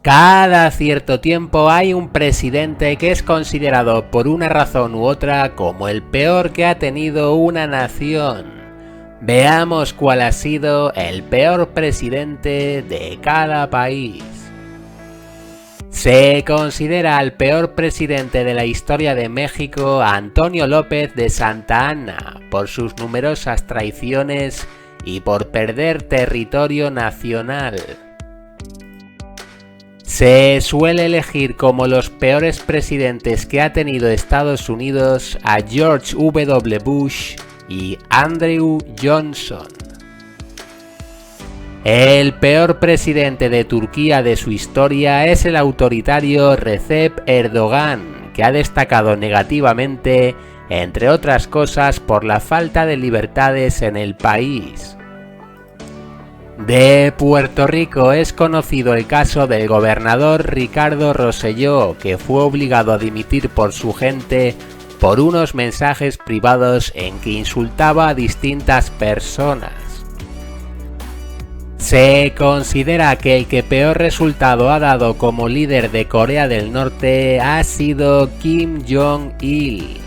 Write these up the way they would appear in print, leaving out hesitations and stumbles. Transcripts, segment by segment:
Cada cierto tiempo hay un presidente que es considerado por una razón u otra como el peor que ha tenido una nación. Veamos cuál ha sido el peor presidente de cada país. Se considera al peor presidente de la historia de México a Antonio López de Santa Anna por sus numerosas traiciones y por perder territorio nacional. Se suele elegir como los peores presidentes que ha tenido Estados Unidos a George W. Bush y Andrew Johnson. El peor presidente de Turquía de su historia es el autoritario Recep Erdogan, que ha destacado negativamente, entre otras cosas, por la falta de libertades en el país. De Puerto Rico es conocido el caso del gobernador Ricardo Rosselló, que fue obligado a dimitir por su gente por unos mensajes privados en que insultaba a distintas personas. Se considera que el que peor resultado ha dado como líder de Corea del Norte ha sido Kim Jong-il.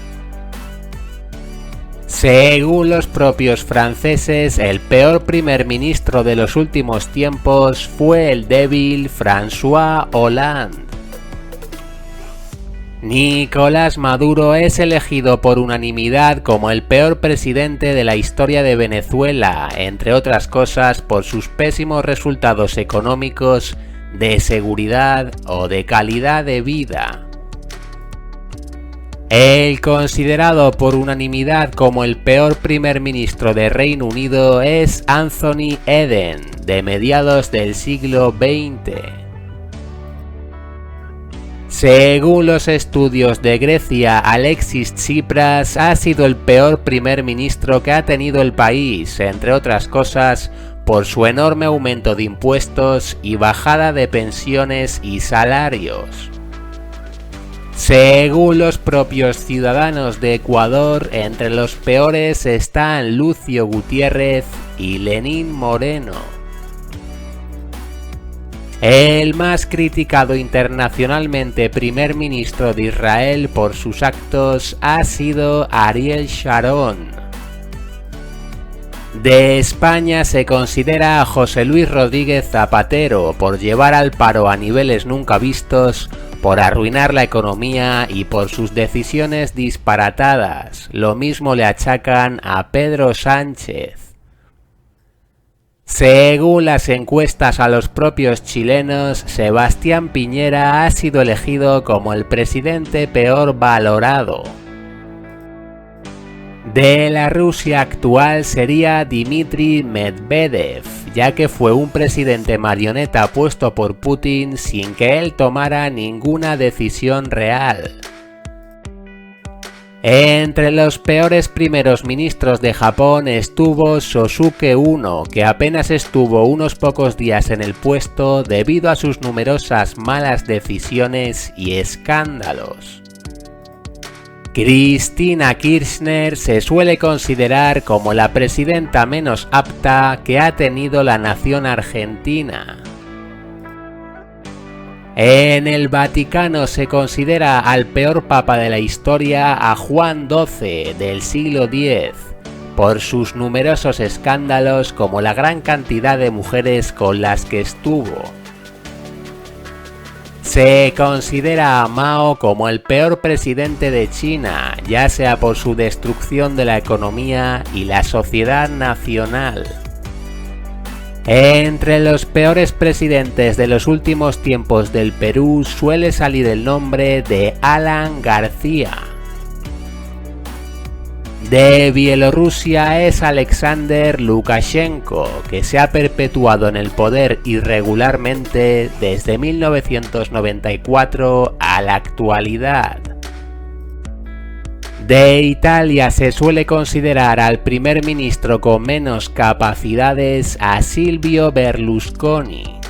Según los propios franceses, el peor primer ministro de los últimos tiempos fue el débil François Hollande. Nicolás Maduro es elegido por unanimidad como el peor presidente de la historia de Venezuela, entre otras cosas por sus pésimos resultados económicos, de seguridad o de calidad de vida. El considerado por unanimidad como el peor primer ministro de Reino Unido es Anthony Eden, de mediados del siglo XX. Según los estudios de Grecia, Alexis Tsipras ha sido el peor primer ministro que ha tenido el país, entre otras cosas, por su enorme aumento de impuestos y bajada de pensiones y salarios. Según los propios ciudadanos de Ecuador, entre los peores están Lucio Gutiérrez y Lenín Moreno. El más criticado internacionalmente primer ministro de Israel por sus actos ha sido Ariel Sharon. De España se considera a José Luis Rodríguez Zapatero por llevar al paro a niveles nunca vistos, por arruinar la economía y por sus decisiones disparatadas. Lo mismo le achacan a Pedro Sánchez. Según las encuestas a los propios chilenos, Sebastián Piñera ha sido elegido como el presidente peor valorado. De la Rusia actual sería Dmitry Medvedev, ya que fue un presidente marioneta puesto por Putin sin que él tomara ninguna decisión real. Entre los peores primeros ministros de Japón estuvo Shosuke I, que apenas estuvo unos pocos días en el puesto debido a sus numerosas malas decisiones y escándalos. Cristina Kirchner se suele considerar como la presidenta menos apta que ha tenido la nación argentina. En el Vaticano se considera al peor papa de la historia a Juan XII del siglo X, por sus numerosos escándalos como la gran cantidad de mujeres con las que estuvo. Se considera a Mao como el peor presidente de China, ya sea por su destrucción de la economía y la sociedad nacional. Entre los peores presidentes de los últimos tiempos del Perú suele salir el nombre de Alan García. De Bielorrusia es Alexander Lukashenko, que se ha perpetuado en el poder irregularmente desde 1994 a la actualidad. De Italia se suele considerar al primer ministro con menos capacidades a Silvio Berlusconi.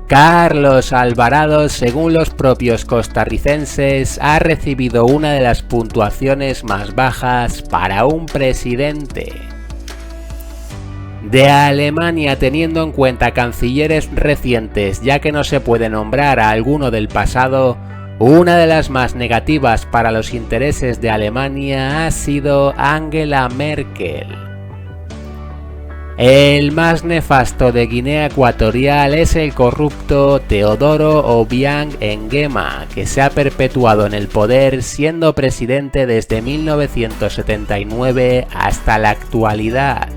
Carlos Alvarado, según los propios costarricenses, ha recibido una de las puntuaciones más bajas para un presidente. De Alemania, teniendo en cuenta cancilleres recientes, ya que no se puede nombrar a alguno del pasado, una de las más negativas para los intereses de Alemania ha sido Angela Merkel. El más nefasto de Guinea Ecuatorial es el corrupto Teodoro Obiang Nguema, que se ha perpetuado en el poder siendo presidente desde 1979 hasta la actualidad.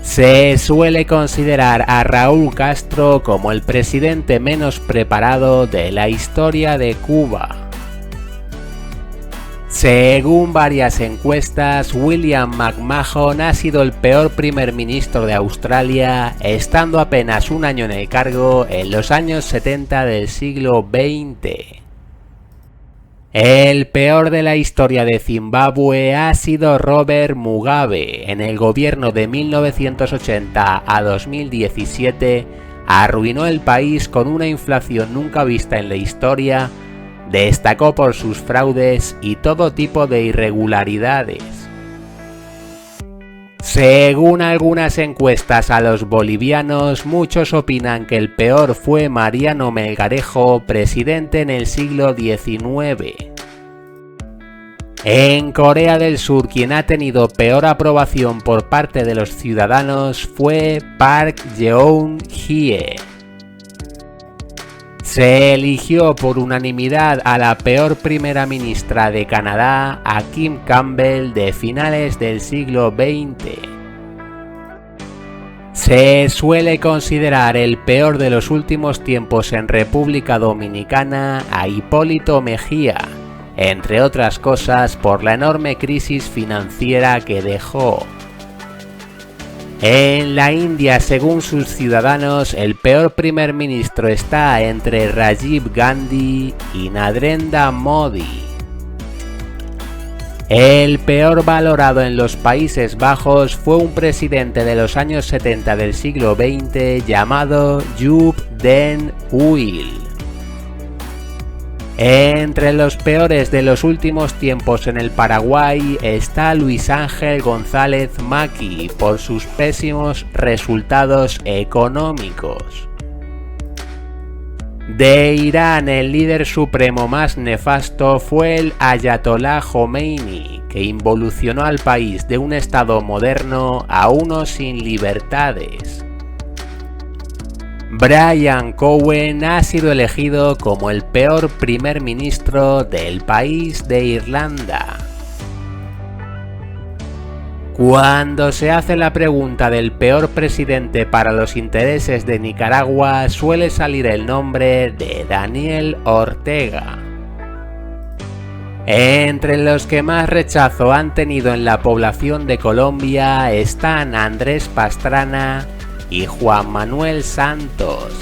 Se suele considerar a Raúl Castro como el presidente menos preparado de la historia de Cuba. Según varias encuestas, William McMahon ha sido el peor primer ministro de Australia, estando apenas un año en el cargo en los años 70 del siglo XX. El peor de la historia de Zimbabue ha sido Robert Mugabe. En el gobierno de 1980 a 2017 arruinó el país con una inflación nunca vista en la historia, destacó por sus fraudes y todo tipo de irregularidades. Según algunas encuestas a los bolivianos, muchos opinan que el peor fue Mariano Melgarejo, presidente en el siglo XIX. En Corea del Sur, quien ha tenido peor aprobación por parte de los ciudadanos fue Park Geun-hye. Se eligió por unanimidad a la peor primera ministra de Canadá, a Kim Campbell, de finales del siglo XX. Se suele considerar el peor de los últimos tiempos en República Dominicana a Hipólito Mejía, entre otras cosas por la enorme crisis financiera que dejó. En la India, según sus ciudadanos, el peor primer ministro está entre Rajiv Gandhi y Narendra Modi. El peor valorado en los Países Bajos fue un presidente de los años 70 del siglo XX llamado Joop den Uyl. Entre los peores de los últimos tiempos en el Paraguay está Luis Ángel González Macri por sus pésimos resultados económicos. De Irán, el líder supremo más nefasto fue el Ayatolá Jomeini, que involucionó al país de un estado moderno a uno sin libertades. Brian Cowen ha sido elegido como el peor primer ministro del país de Irlanda. Cuando se hace la pregunta del peor presidente para los intereses de Nicaragua, suele salir el nombre de Daniel Ortega. Entre los que más rechazo han tenido en la población de Colombia están Andrés Pastrana y Juan Manuel Santos.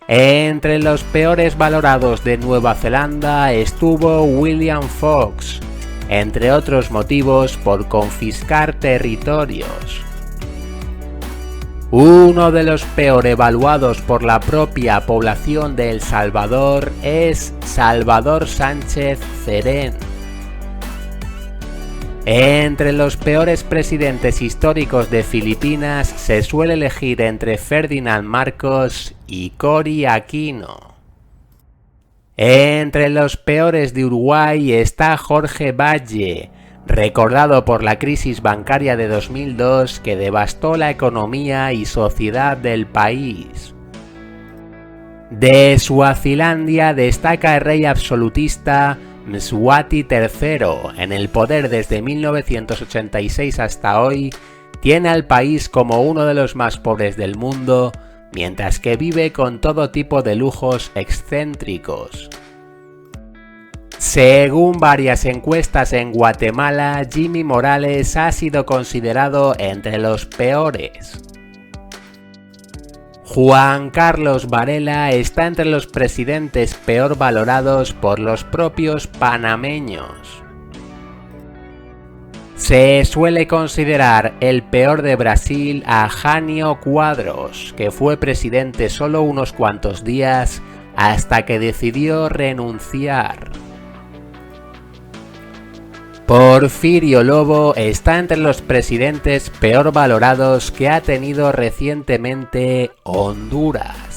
Entre los peores valorados de Nueva Zelanda estuvo William Fox, entre otros motivos por confiscar territorios. Uno de los peor evaluados por la propia población de El Salvador es Salvador Sánchez Cerén. Entre los peores presidentes históricos de Filipinas se suele elegir entre Ferdinand Marcos y Cory Aquino. Entre los peores de Uruguay está Jorge Valle, recordado por la crisis bancaria de 2002 que devastó la economía y sociedad del país. De Suazilandia destaca el rey absolutista Mswati III, en el poder desde 1986 hasta hoy, tiene al país como uno de los más pobres del mundo, mientras que vive con todo tipo de lujos excéntricos. Según varias encuestas en Guatemala, Jimmy Morales ha sido considerado entre los peores. Juan Carlos Varela está entre los presidentes peor valorados por los propios panameños. Se suele considerar el peor de Brasil a Jânio Quadros, que fue presidente solo unos cuantos días hasta que decidió renunciar. Porfirio Lobo está entre los presidentes peor valorados que ha tenido recientemente Honduras.